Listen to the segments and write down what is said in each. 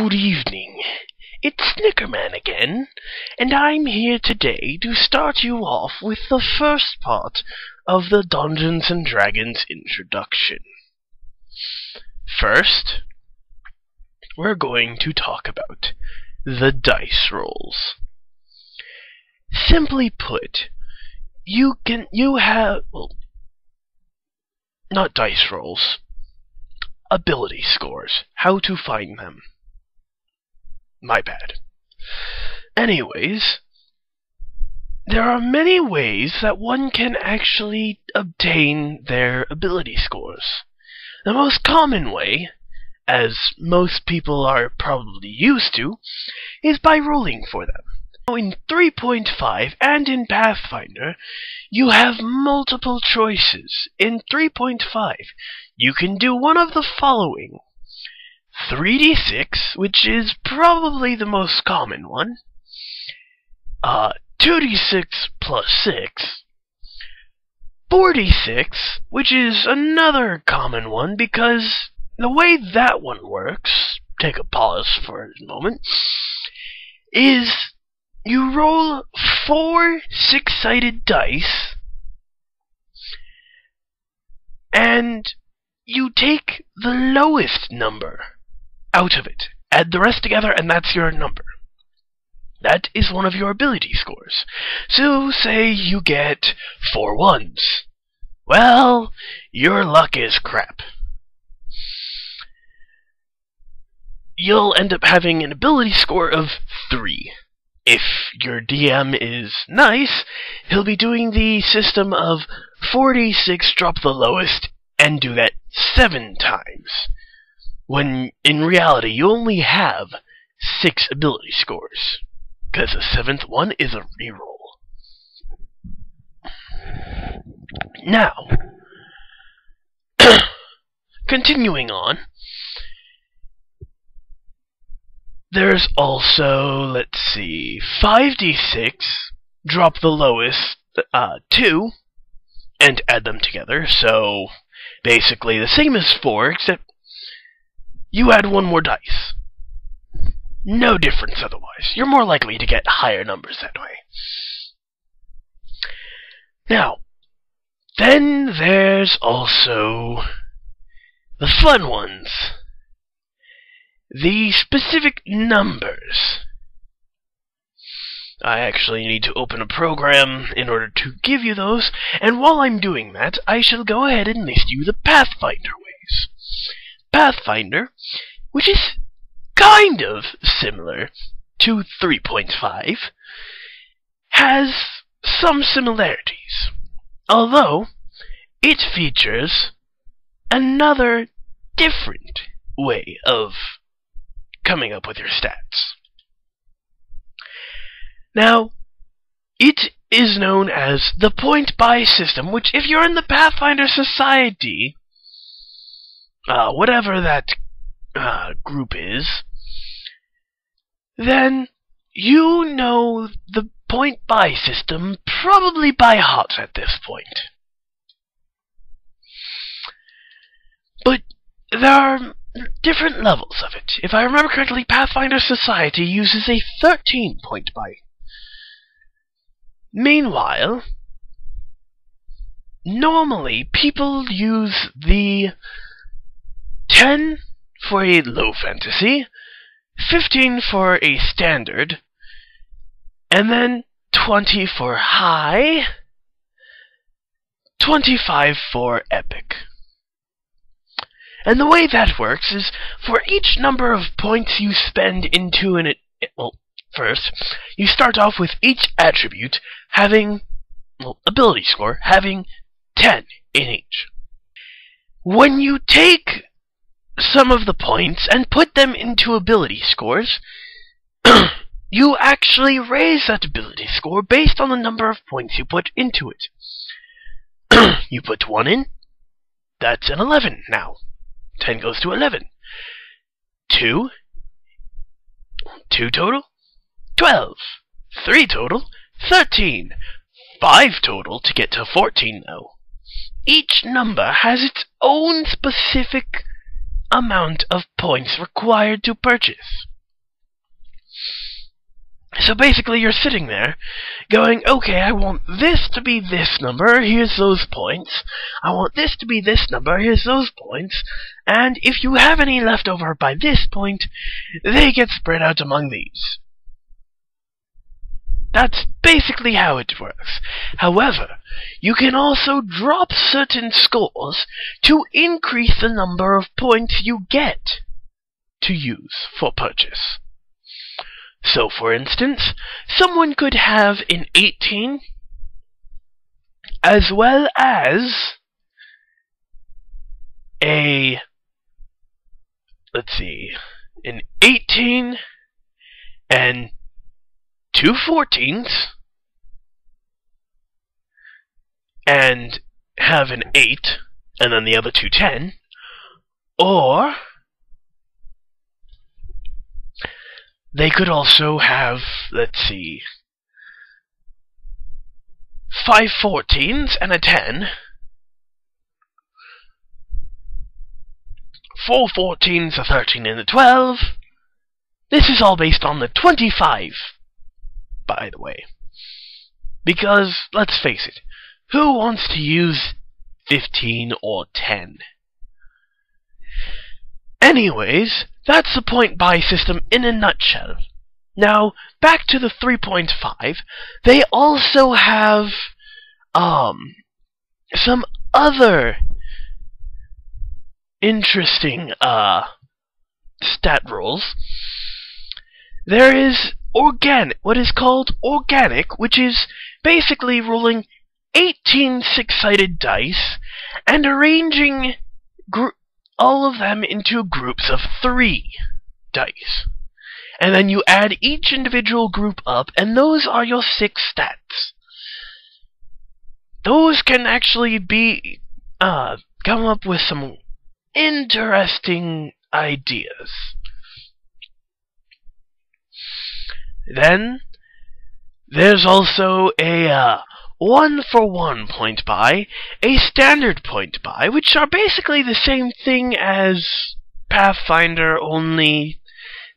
Good evening. It's Snickerman again, and I'm here today to start you off with the first part of the Dungeons & Dragons introduction. First, we're going to talk about the dice rolls. Simply put, not dice rolls, ability scores, how to find them. My bad. Anyways, there are many ways that one can actually obtain their ability scores. The most common way, as most people are probably used to, is by rolling for them. Now in 3.5 and in Pathfinder, you have multiple choices. In 3.5, you can do one of the following: 3d6, which is probably the most common one, 2d6 plus 6, 4d6, which is another common one because the way that one works, take a pause for a moment, is you roll 4 six-sided dice and you take the lowest number out of it, add the rest together, and that's your number. That is one of your ability scores. So, say you get 4 1s. Well, your luck is crap. You'll end up having an ability score of 3. If your DM is nice, he'll be doing the system of 4d6, drop the lowest, and do that 7 times. When in reality you only have 6 ability scores, because the 7th one is a reroll. Now, continuing on, there's also, let's see, 5d6, drop the lowest 2, and add them together, so basically the same as 4, except you add 1 more dice. No difference otherwise. You're more likely to get higher numbers that way. Now, then there's also the fun ones. The specific numbers. I actually need to open a program in order to give you those, and while I'm doing that, I shall go ahead and list you the Pathfinder ways. Pathfinder, which is kind of similar to 3.5, has some similarities, although it features another different way of coming up with your stats. Now, it is known as the point-buy system, which if you're in the Pathfinder Society, whatever that group is, then you know the point-buy system probably by heart at this point. But there are different levels of it. If I remember correctly, Pathfinder Society uses a 13 point-buy. Meanwhile, normally people use the 10 for a low fantasy, 15 for a standard, and then 20 for high, 25 for epic. And the way that works is, for each number of points you spend into an... Well, first, you start off with each attribute having... ability score, having 10 in each. When you take some of the points and put them into ability scores, you actually raise that ability score based on the number of points you put into it. You put 1 in, that's an 11 now. 10 goes to 11. 2 total, 12. 3 total, 13. 5 total to get to 14 now. Each number has its own specific amount of points required to purchase. So basically you're sitting there going, okay, I want this to be this number, here's those points. I want this to be this number, here's those points. And if you have any left over by this point, they get spread out among these. That's basically how it works. However, you can also drop certain scores to increase the number of points you get to use for purchase. So, for instance, someone could have an 18 as well as an 18 and 2 14s and have an 8 and then the other two 10, or they could also have, 5 14s and a 10, 4 14s, a 13 and a 12. This is all based on the 25, by the way. Because, let's face it, who wants to use 15 or 10? Anyways, that's the point buy system in a nutshell. Now, back to the 3.5, they also have some other interesting stat rules. There is what is called organic, which is basically rolling 18 six-sided dice and arranging all of them into groups of 3 dice. And then you add each individual group up, and those are your 6 stats. Those can actually be come up with some interesting ideas. Then there's also a 1-for-1 point buy, a standard point buy, which are basically the same thing as Pathfinder, only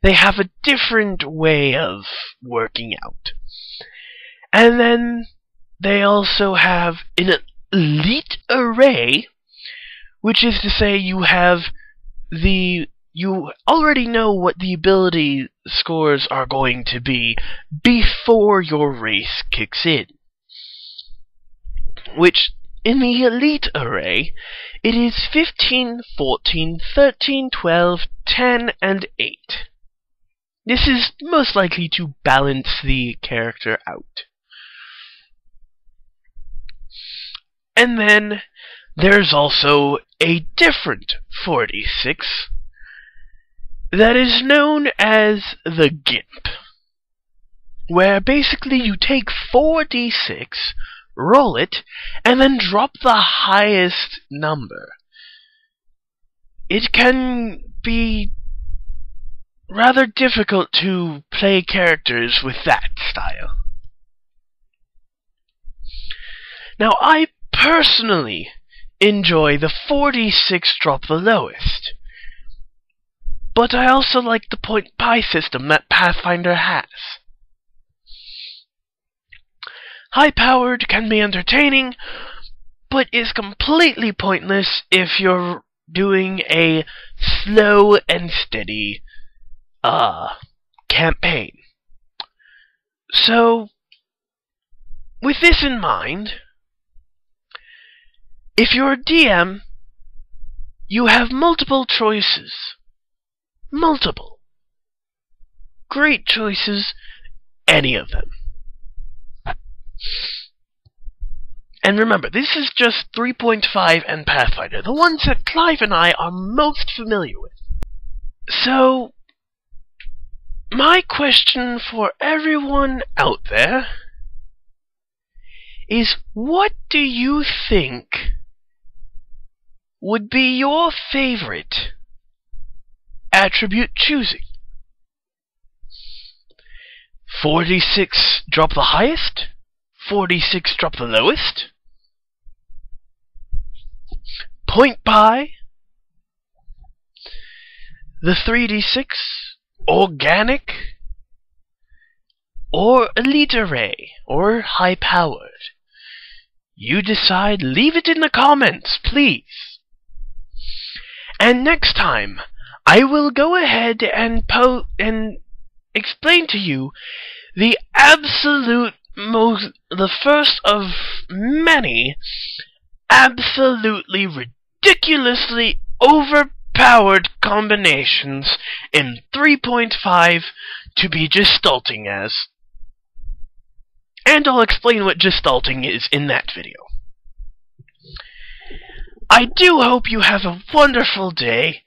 they have a different way of working out. And then they also have an elite array, which is to say you already know what the ability scores are going to be before your race kicks in. Which, in the elite array, it is 15, 14, 13, 12, 10, and 8. This is most likely to balance the character out. And then there's also a different 46 that is known as the GIMP, where basically you take 4d6, roll it, and then drop the highest number. It can be rather difficult to play characters with that style. Now, I personally enjoy the 4d6 drop the lowest, but I also like the point buy system that Pathfinder has. High-powered can be entertaining, but is completely pointless if you're doing a slow and steady campaign. So, with this in mind, if you're a DM, you have multiple choices. Multiple. Great choices, any of them. And remember, this is just 3.5 and Pathfinder, the ones that Clive and I are most familiar with. So, my question for everyone out there is, what do you think would be your favorite attribute choosing? 46 drop the highest? 46 drop the lowest? Point buy? the 3d6, organic, or elite array, or high-powered? You decide. Leave it in the comments, please. And next time, I will go ahead and explain to you the first of many absolutely ridiculously overpowered combinations in 3.5 to be gestalting as. And I'll explain what gestalting is in that video. I do hope you have a wonderful day,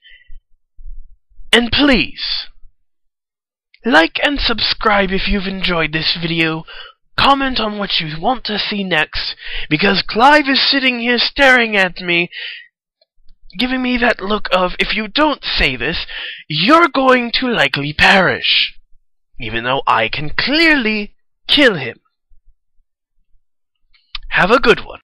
and please, like and subscribe if you've enjoyed this video. Comment on what you want to see next, because Clive is sitting here staring at me, giving me that look of, if you don't say this, you're going to likely perish, even though I can clearly kill him. Have a good one.